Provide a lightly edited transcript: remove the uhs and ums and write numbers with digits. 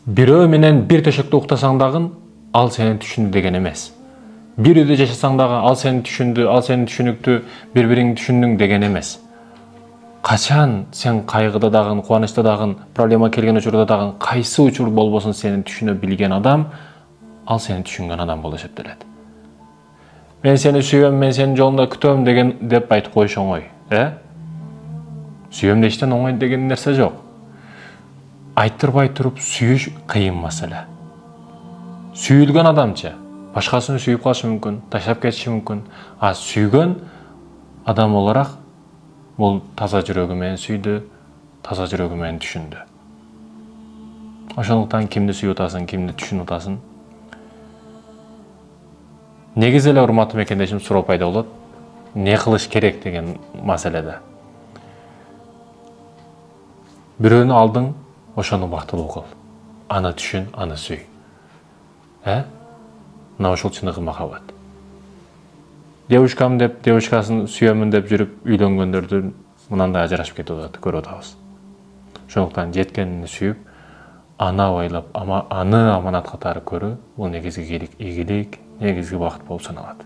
Бирөө менен бир төшөктө уктасаң дагы ал сени түшүндү деген эмес. Bir үйдө жашасаң дагы ал сени түшүндү, ал сени түшүнүктү, бири-бириңди түшүндүң деген эмес. Качан сен кайгыда дагы, кубанычта дагы, проблема келген учурда дагы кайсы учур болбосун сени түшүнө билген адам, ал сени түшүнгөн адам болуп эсептелет. Мен сени сүйөм, мен сенин жолуңда күтөм деген деп айтып коюш оңой, Сүйөм дештен оңой деген нерсе жок. Айттырбай туруп сүйүш кыйын маселе. Сүйүлгөн адамчы башкасын сүйүп калышы мүмкүн, таштап кетиши мүмкүн. А сүйгөн адам оларак бул таза жүрөгү менен сүйдү, таза жүрөгү менен түшүндү. Ошондуктан кимди сүйүп атасың, кимди түшүнүп атасың? Негизи эле урматтуу мекендешим суроо пайда болот. Не кылыш керек деген маселеде. Бирөөнү алдың, ошону бактылуу кыл. Аны түшүн, аны сүй. Мына ошол чыныгы махаббат. Девушкам деп, девушкасын сүйөмүн деп жүрүп үйлөнгөндөрдүн мынандай ажырашып кетип атат, көрүп атабыз. Ошондуктан жеткенini сүйүп, аны абайлап, аны аманат катары көрүү, бул негизги ийгилик, негизги бакыт болуп саналат.